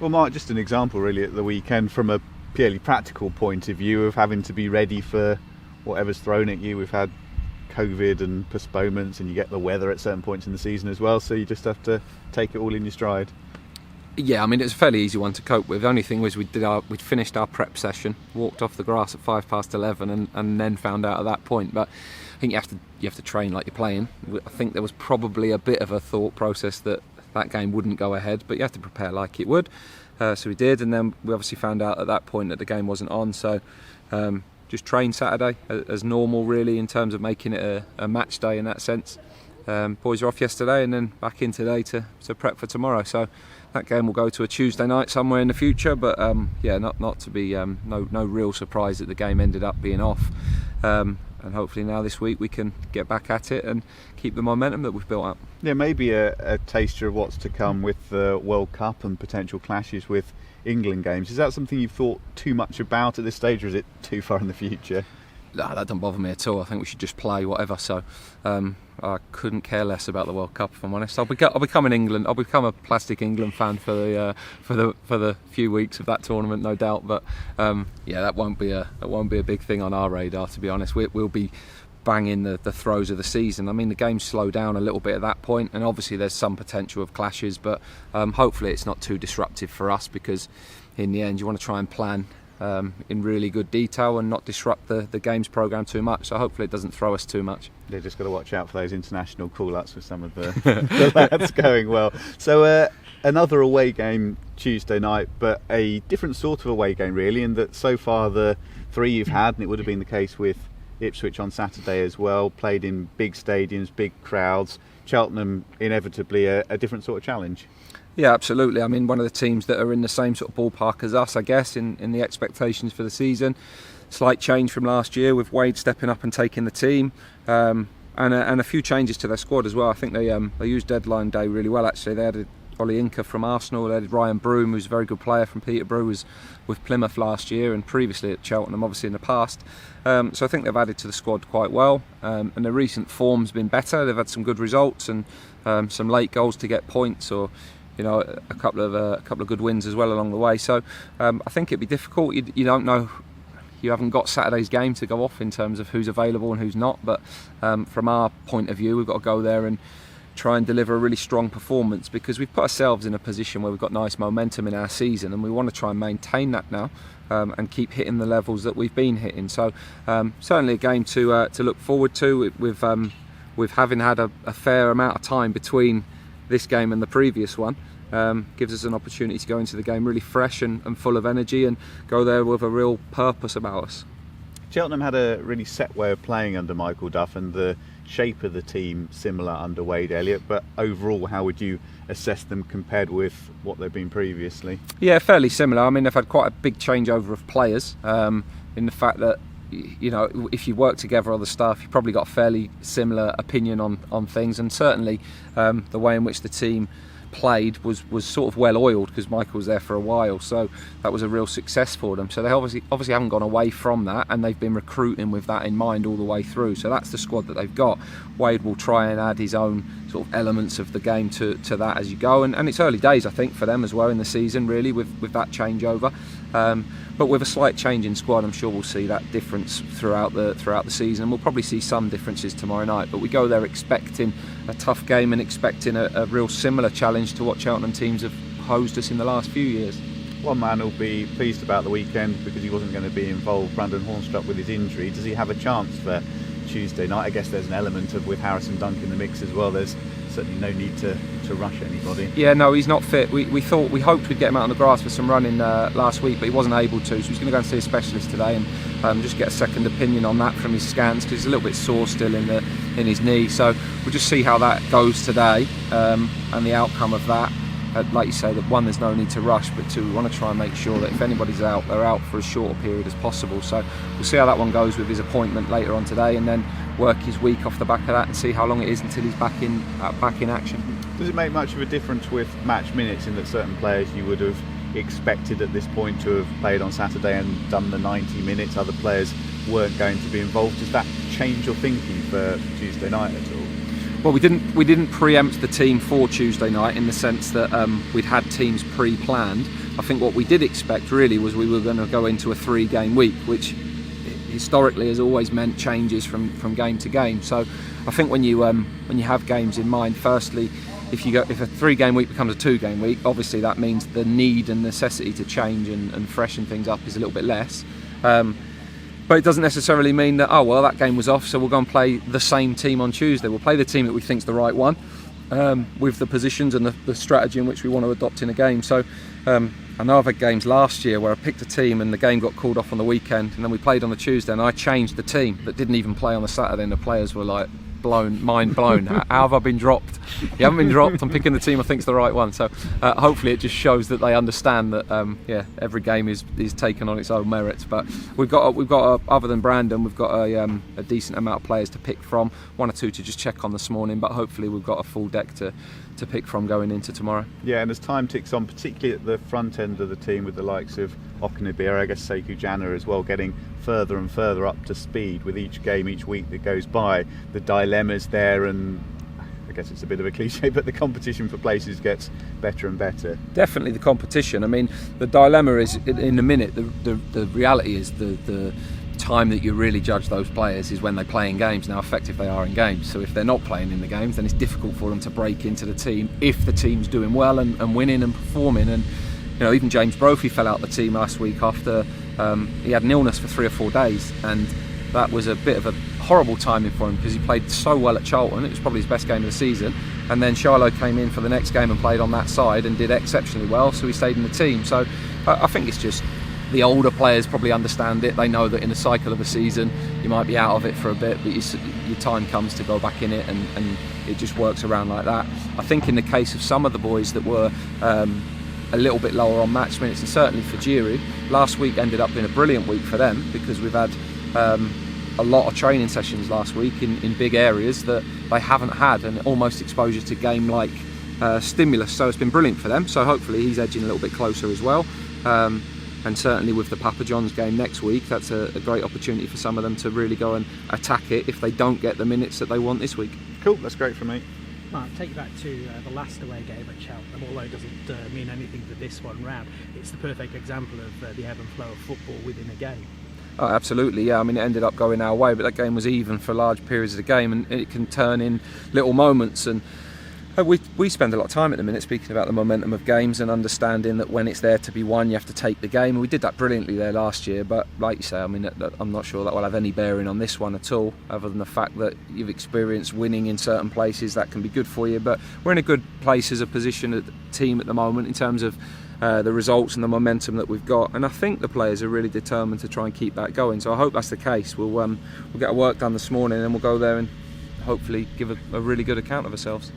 Well, Mark, just an example really at the weekend from a purely practical point of view of having to be ready for whatever's thrown at you. We've had COVID and postponements, and you get the weather at certain points in the season as well, so you just have to take it all in your stride. Yeah, I mean, it's a fairly easy one to cope with. The only thing was we'd finished our prep session, walked off the grass at 11:05 and then found out at that point. But I think you have to train like you're playing. I think there was probably a bit of a thought process that game wouldn't go ahead, but you have to prepare like it would. So we did, and then we obviously found out at that point that the game wasn't on. So just train Saturday as normal, really, in terms of making it a match day in that sense. Boys are off yesterday and then back in today to prep for tomorrow. So that game will go to a Tuesday night somewhere in the future. But not to be no real surprise that the game ended up being off. And hopefully now this week we can get back at it and keep the momentum that we've built up. Yeah, maybe a taster of what's to come with the World Cup and potential clashes with England games. Is that something you've thought too much about at this stage, or is it too far in the future? No, that doesn't bother me at all. I think we should just play whatever. So I couldn't care less about the World Cup, if I'm honest. I'll become a plastic England fan for the few weeks of that tournament, no doubt. But that won't be a big thing on our radar, to be honest. We'll be banging the throes of the season. I mean, the games slow down a little bit at that point, and obviously there's some potential of clashes, but hopefully it's not too disruptive for us, because in the end you want to try and plan in really good detail and not disrupt the games programme too much. So hopefully it doesn't throw us too much. They've just got to watch out for those international call-ups with some of the lads going well. So another away game Tuesday night, but a different sort of away game really, in that so far the three you've had, and it would have been the case with Ipswich on Saturday as well, played in big stadiums, big crowds. Cheltenham inevitably a different sort of challenge. Yeah, absolutely. I mean, one of the teams that are in the same sort of ballpark as us, I guess, in the expectations for the season. Slight change from last year with Wade stepping up and taking the team, and a few changes to their squad as well. I think they used deadline day really well, actually. They added Ollie Inca from Arsenal, they added Ryan Broom, who's a very good player from Peterborough, was with Plymouth last year and previously at Cheltenham, obviously in the past. So I think they've added to the squad quite well, and their recent form's been better. They've had some good results and some late goals to get points, or a couple of good wins as well along the way. So I think it'd be difficult. You don't know. You haven't got Saturday's game to go off in terms of who's available and who's not. But from our point of view, we've got to go there and try and deliver a really strong performance, because we've put ourselves in a position where we've got nice momentum in our season, and we want to try and maintain that now and keep hitting the levels that we've been hitting. So certainly a game to look forward to. With having had a fair amount of time between this game and the previous one, gives us an opportunity to go into the game really fresh and full of energy, and go there with a real purpose about us. Cheltenham had a really set way of playing under Michael Duff, and the shape of the team similar under Wade Elliott, but overall how would you assess them compared with what they've been previously? Yeah, fairly similar. I mean, they've had quite a big changeover of players, in the fact that if you work together on the staff, you've probably got a fairly similar opinion on things, and certainly the way in which the team played was sort of well oiled, because Michael was there for a while, so that was a real success for them. So they obviously haven't gone away from that, and they've been recruiting with that in mind all the way through. So that's the squad that they've got. Wade will try and add his own sort of elements of the game to that as you go, and it's early days I think for them as well in the season, really, with that changeover. But with a slight change in squad, I'm sure we'll see that difference throughout the season. We'll probably see some differences tomorrow night, but we go there expecting a tough game and expecting a real similar challenge to what Cheltenham teams have posed us in the last few years. One man will be pleased about the weekend because he wasn't going to be involved, Brandon Hornstruck, with his injury. Does he have a chance for Tuesday night? I guess there's an element of, with Harrison Dunk in the mix as well, there's certainly no need to rush anybody. Yeah, no, he's not fit. We hoped we'd get him out on the grass for some running last week, but he wasn't able to, so he's going to go and see a specialist today and just get a second opinion on that from his scans, because he's a little bit sore still in his knee. So we'll just see how that goes today, and the outcome of that. Like you say, that one, there's no need to rush, but two, we want to try and make sure that if anybody's out, they're out for as short a period as possible. So we'll see how that one goes with his appointment later on today, and then work his week off the back of that and see how long it is until he's back in action. Does it make much of a difference with match minutes, in that certain players you would have expected at this point to have played on Saturday and done the 90 minutes, other players weren't going to be involved? Does that change your thinking for Tuesday night at all? Well, we didn't preempt the team for Tuesday night in the sense that we'd had teams pre-planned. I think what we did expect really was we were going to go into a 3-game week, which historically has always meant changes from game to game. So I think when you have games in mind, firstly, if a 3-game week becomes a 2-game week, obviously that means the need and necessity to change and freshen things up is a little bit less. But it doesn't necessarily mean that, oh well, that game was off, so we'll go and play the same team on Tuesday. We'll play the team that we think's the right one, with the positions and the strategy in which we want to adopt in a game. So I know I've had games last year where I picked a team and the game got called off on the weekend, and then we played on the Tuesday and I changed the team that didn't even play on the Saturday, and the players were like mind blown. How have I been dropped? You haven't been dropped. I'm picking the team I think's the right one. So hopefully it just shows that they understand that every game is taken on its own merits. But we've got other than Brandon, we've got a decent amount of players to pick from. 1 or 2 to just check on this morning, but hopefully we've got a full deck to pick from going into tomorrow. Yeah, and as time ticks on, particularly at the front end of the team with the likes of Okunibir, I guess Sekou Jana as well, getting further and further up to speed with each game, each week that goes by, the dilemma's there, and I guess it's a bit of a cliche, but the competition for places gets better and better. Definitely the competition. I mean, the dilemma is in a minute. The reality is the time that you really judge those players is when they play in games, and how effective they are in games. So if they're not playing in the games, then it's difficult for them to break into the team if the team's doing well and winning and performing. And even James Brophy fell out the team last week after he had an illness for 3 or 4 days, and that was a bit of a horrible timing for him because he played so well at Charlton. It was probably his best game of the season, and then Shiloh came in for the next game and played on that side and did exceptionally well, so he stayed in the team. So I think it's just the older players probably understand it. They know that in the cycle of a season you might be out of it for a bit, but your time comes to go back in it, and it just works around like that. I think in the case of some of the boys that were a little bit lower on match minutes, and certainly for Giroud, last week ended up being a brilliant week for them because we've had a lot of training sessions last week in big areas that they haven't had, and almost exposure to game-like stimulus. So it's been brilliant for them. So hopefully he's edging a little bit closer as well. And certainly with the Papa John's game next week, that's a great opportunity for some of them to really go and attack it if they don't get the minutes that they want this week. Cool, that's great from me. Mark, take you back to the last away game at Cheltenham. Although it doesn't mean anything for this one round, it's the perfect example of the ebb and flow of football within a game. Oh, absolutely, yeah. I mean, it ended up going our way, but that game was even for large periods of the game, and it can turn in little moments. And we spend a lot of time at the minute speaking about the momentum of games and understanding that when it's there to be won, you have to take the game. And we did that brilliantly there last year, but like you say, I mean, I'm not sure that will have any bearing on this one at all, other than the fact that you've experienced winning in certain places. That can be good for you, but we're in a good place as a position at the team at the moment in terms of the results and the momentum that we've got, and I think the players are really determined to try and keep that going. So I hope that's the case. We'll get our work done this morning, and we'll go there and hopefully give a really good account of ourselves.